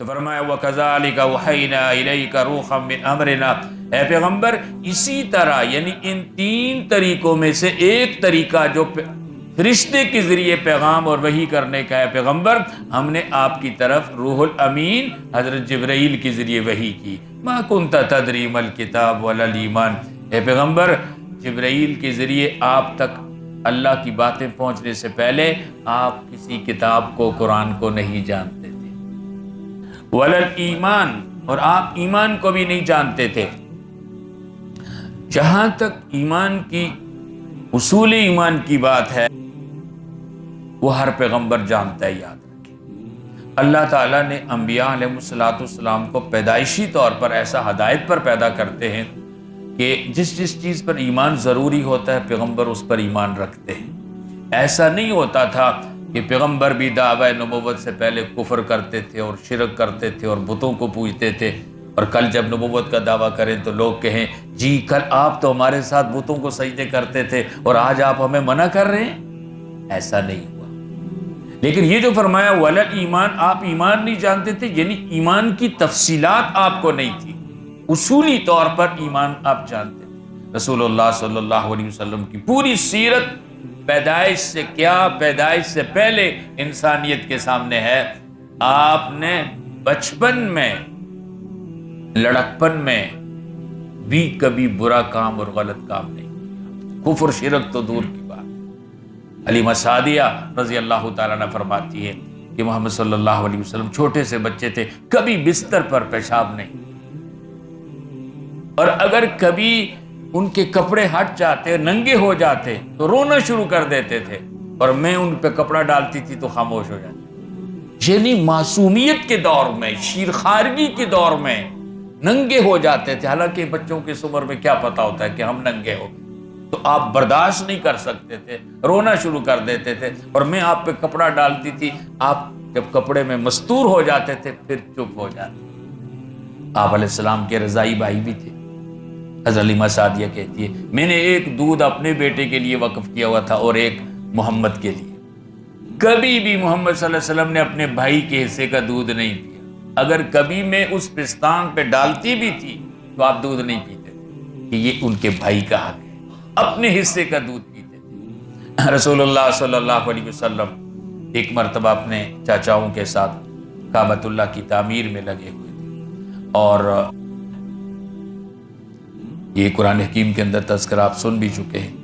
تو فرمایا وَكَذَلِكَ أَوْحَيْنَا إِلَيْكَ رُوحًا مِّنْ أَمْرِنَا، اے پیغمبر اسی طرح، یعنی ان تین طریقوں میں سے ایک طریقہ جو فرشتے کے ذریعے پیغام اور وحی کرنے کا ہے پیغمبر، ہم نے آپ کی طرف روح الامین حضرت جبرائیل کے ذریعے وحی کی۔ مَا كُنْتَ تَدْرِي مَا الْكِتَابُ وَلَا الْإِيمَانُ، اے پیغمبر جبرائیل کے ذریعے آپ تک اللہ کی باتیں پہنچنے سے پہلے آپ کسی کتاب کو، قرآن کو نہیں جانتے تھے، وَلَا الْإِيمَانُ، اور آپ ایمان کو بھی نہیں جانتے تھے۔ جہاں تک ایمان کی، اصول ایمان کی بات ہے، وہ ہر پیغمبر جانتا ہے، یاد رکھیں۔ اللہ تعالیٰ نے انبیاء علیہ السلام کو پیدائشی طور پر ایسا ہدایت پر پیدا کرتے ہیں کہ جس چیز پر ایمان ضروری ہوتا ہے پیغمبر اس پر ایمان رکھتے ہیں۔ ایسا نہیں ہوتا تھا کہ پیغمبر بھی دعوی نبوت سے پہلے کفر کرتے تھے اور شرک کرتے تھے اور بتوں کو پوجتے تھے، اور کل جب نبوت کا دعویٰ کریں تو لوگ کہیں جی کل آپ تو ہمارے ساتھ بتوں کو سجدے کرتے تھے اور آج آپ ہمیں منع کر رہے ہیں۔ ایسا نہیں ہوا۔ لیکن یہ جو فرمایا وَلَا الْإِيمَانُ، آپ ایمان نہیں جانتے تھے، یعنی ایمان کی تفصیلات آپ کو نہیں تھی، اصولی طور پر ایمان آپ جانتے تھے۔ رسول اللہ صلی اللہ علیہ وسلم کی پوری سیرت پیدائش سے کیا، پیدائش سے پہلے انسانیت کے سامنے ہے۔ آپ نے بچپن میں، لڑکپن میں بھی کبھی برا کام اور غلط کام نہیں کیا، کفر شرک تو دور کی بات۔ حلیمہ سعدیہ رضی اللہ تعالیٰ عنہ فرماتی ہے کہ محمد صلی اللہ علیہ وسلم چھوٹے سے بچے تھے، کبھی بستر پر پیشاب نہیں، اور اگر کبھی ان کے کپڑے ہٹ جاتے، ننگے ہو جاتے تو رونا شروع کر دیتے تھے، اور میں ان پہ کپڑا ڈالتی تھی تو خاموش ہو جاتے۔ یعنی معصومیت کے دور میں، شیرخوارگی کے دور میں ننگے ہو جاتے تھے، حالانکہ بچوں کی عمر میں کیا پتا ہوتا ہے کہ ہم ننگے ہو، تو آپ برداشت نہیں کر سکتے تھے، رونا شروع کر دیتے تھے، اور میں آپ پہ کپڑا ڈالتی تھی، آپ جب کپڑے میں مستور ہو جاتے تھے پھر چپ ہو جاتے۔ آپ علیہ السلام کے رضائی بھائی بھی تھے۔ حضرت حلیمہ سعدیہ کہتی ہے میں نے ایک دودھ اپنے بیٹے کے لیے وقف کیا ہوا تھا اور ایک محمد کے لیے، کبھی بھی محمد صلی اللہ علیہ وسلم نے اپنے بھائی کے حصے کا دودھ نہیں پیا۔ اگر کبھی میں اس پستان پہ ڈالتی بھی تھی تو آپ دودھ نہیں پیتے تھے کہ یہ ان کے بھائی کا حق ہے، اپنے حصے کا دودھ پیتے تھے۔ رسول اللہ صلی اللہ علیہ وسلم ایک مرتبہ اپنے چاچاؤں کے ساتھ کعبۃ اللہ کی تعمیر میں لگے ہوئے تھے، اور یہ قرآن حکیم کے اندر تذکرہ آپ سن بھی چکے ہیں۔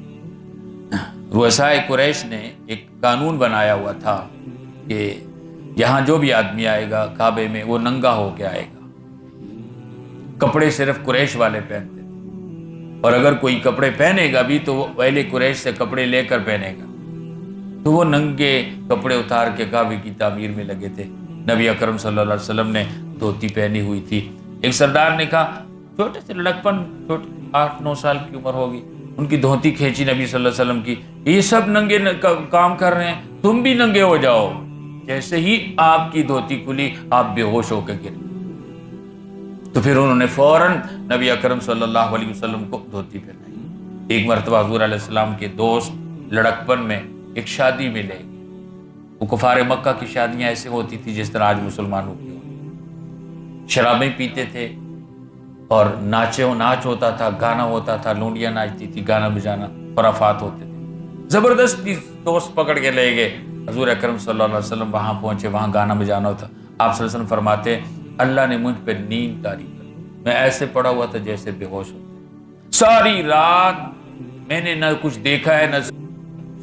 رؤسائے قریش نے ایک قانون بنایا ہوا تھا کہ یہاں جو بھی آدمی آئے گا کعبے میں وہ ننگا ہو کے آئے گا، کپڑے صرف قریش والے پہنتے تھے، اور اگر کوئی کپڑے پہنے گا بھی تو وہ اہل قریش سے کپڑے لے کر پہنے گا۔ تو وہ ننگے کپڑے اتار کے کعبے کی تعمیر میں لگے تھے۔ نبی اکرم صلی اللہ علیہ وسلم نے دھوتی پہنی ہوئی تھی۔ ایک سردار نے کہا، چھوٹے سے لڑکپن، 8-9 سال کی عمر ہوگی، ان کی دھوتی کھینچی نبی صلی اللہ علیہ وسلم کی، یہ سب ننگے کام کر رہے ہیں، تم بھی ننگے ہو جاؤ۔ جیسے ہی آپ کی دھوتی کھلی آپ بے ہوش ہو کے گرے، تو پھر انہوں نے فوراً نبی اکرم صلی اللہ علیہ وسلم کو دھوتی پہنائی۔ ایک مرتبہ حضور علیہ السلام کے دوست لڑکپن میں ایک شادی میں لے گئے۔ وہ کفار مکہ کی شادیاں ایسے ہوتی تھی جس طرح آج مسلمانوں کی ہوتی، شرابیں پیتے تھے اور ناچ ہوتا تھا، گانا ہوتا تھا، لونڈیاں ناچتی تھی، گانا بجانا، خرافات ہوتے تھے۔ زبردستی دوست پکڑ کے لے گئے، حضور اکرم صلی اللہ علیہ وسلم وہاں پہنچے، وہاں گانا بجانا ہوتا۔ آپ صلی اللہ علیہ وسلم فرماتے ہیں اللہ نے مجھ پہ نیند طاری کر، میں ایسے پڑا ہوا تھا جیسے بے ہوش ہوتا۔ ساری رات میں نے نہ کچھ دیکھا ہے، نہ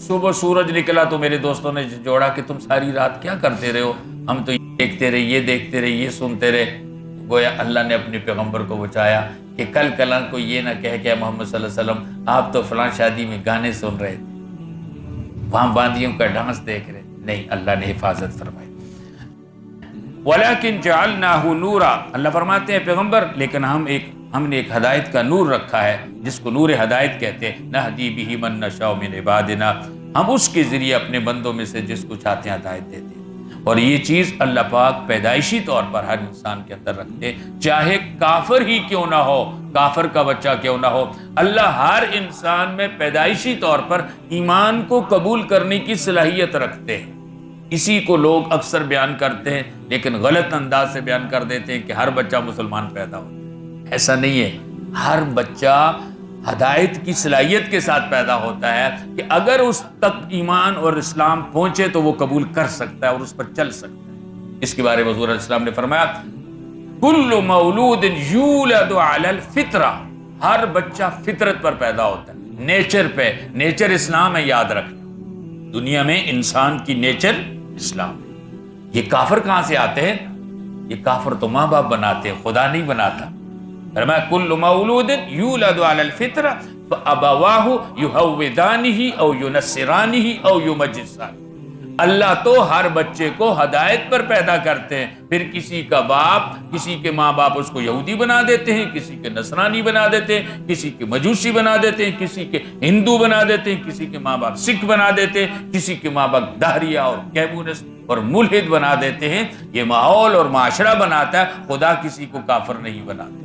صبح سورج نکلا تو میرے دوستوں نے جوڑا کہ تم ساری رات کیا کرتے رہے ہو، ہم تو یہ دیکھتے رہے، یہ دیکھتے رہے، یہ سنتے رہے۔ گویا اللہ نے اپنے پیغمبر کو بچایا کہ کل کلاں کو یہ نہ کہے کہ محمد صلی اللہ علیہ وسلم آپ تو فلاں شادی میں گانے سن رہے تھے، وہاں باندیوں کا ڈانس دیکھ رہے تھے۔ نہیں، اللہ نے حفاظت فرمائی۔ وَلَكِنْ جَعَلْنَاهُ نُورًا، اللہ فرماتے ہیں پیغمبر لیکن ہم نے ایک ہدایت کا نور رکھا ہے جس کو نور ہدایت کہتے ہیں۔ نَهْدِي بِهِ مَن نَّشَاءُ مِنْ عِبَادِنَا، ہم اس کے ذریعے اپنے بندوں میں سے جس کو چاہتے ہیں ہدایت دیتے ہیں۔ اور یہ چیز اللہ پاک پیدائشی طور پر ہر انسان کے اندر رکھتے، چاہے کافر ہی کیوں نہ ہو، کافر کا بچہ کیوں نہ ہو، اللہ ہر انسان میں پیدائشی طور پر ایمان کو قبول کرنے کی صلاحیت رکھتے ہیں۔ اسی کو لوگ اکثر بیان کرتے ہیں لیکن غلط انداز سے بیان کر دیتے ہیں کہ ہر بچہ مسلمان پیدا ہوتا ہے۔ ایسا نہیں ہے، ہر بچہ ہدایت کی صلاحیت کے ساتھ پیدا ہوتا ہے کہ اگر اس تک ایمان اور اسلام پہنچے تو وہ قبول کر سکتا ہے اور اس پر چل سکتا ہے۔ اس کے بارے میں حضور علیہ السلام نے فرمایا کل مولود یولد علی الفطرہ، ہر بچہ فطرت پر پیدا ہوتا ہے، نیچر پہ۔ نیچر اسلام ہے، یاد رکھنا، دنیا میں انسان کی نیچر اسلام ہے۔ یہ کافر کہاں سے آتے ہیں؟ یہ کافر تو ماں باپ بناتے ہیں، خدا نہیں بناتا۔ فرمایا کل مولود یولد علی الفطرہ فابواہ یہودانہ او ینصرانہ او یمجسانہ۔ اللہ تو ہر بچے کو ہدایت پر پیدا کرتے ہیں، پھر کسی کا باپ، کسی کے ماں باپ اس کو یہودی بنا دیتے ہیں، کسی کے نصرانی بنا دیتے ہیں، کسی کے مجوسی بنا دیتے ہیں، کسی کے ہندو بنا دیتے ہیں، کسی کے ماں باپ سکھ بنا دیتے ہیں، کسی کے ماں باپ دہریہ اور کمیونسٹ اور ملحد بنا دیتے ہیں۔ یہ ماحول اور معاشرہ بناتا ہے، خدا کسی کو کافر نہیں بناتا۔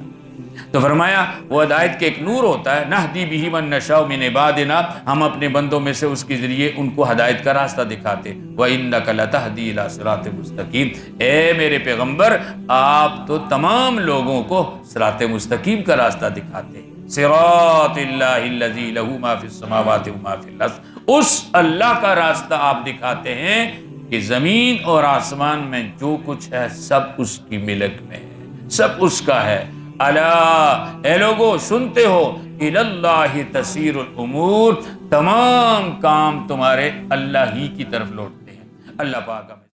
تو فرمایا وہ ہدایت کے ایک نور ہوتا ہے، نہدی بہ من نشاء من عبادنا، ہم اپنے بندوں میں سے اس کے ذریعے ان کو ہدایت کا راستہ دکھاتے۔ وَإِنَّكَ لَتَهْدِي إِلَىٰ صِرَاطٍ مُسْتَقِيمٍ، اے میرے پیغمبر آپ تو تمام لوگوں کو صراط مستقیم کا راستہ دکھاتے۔ صراط اللہ الذی لہ ما فی السماوات وما فی الارض، اس اللہ کا راستہ آپ دکھاتے ہیں کہ زمین اور آسمان میں جو کچھ ہے سب اس کی ملک میں ہے، سب اس کا ہے۔ الا، اے لوگو سنتے ہو، الاللہ تسیر الامور، تمام کام تمہارے اللہ ہی کی طرف لوٹتے ہیں۔ اللہ پاک ہمیں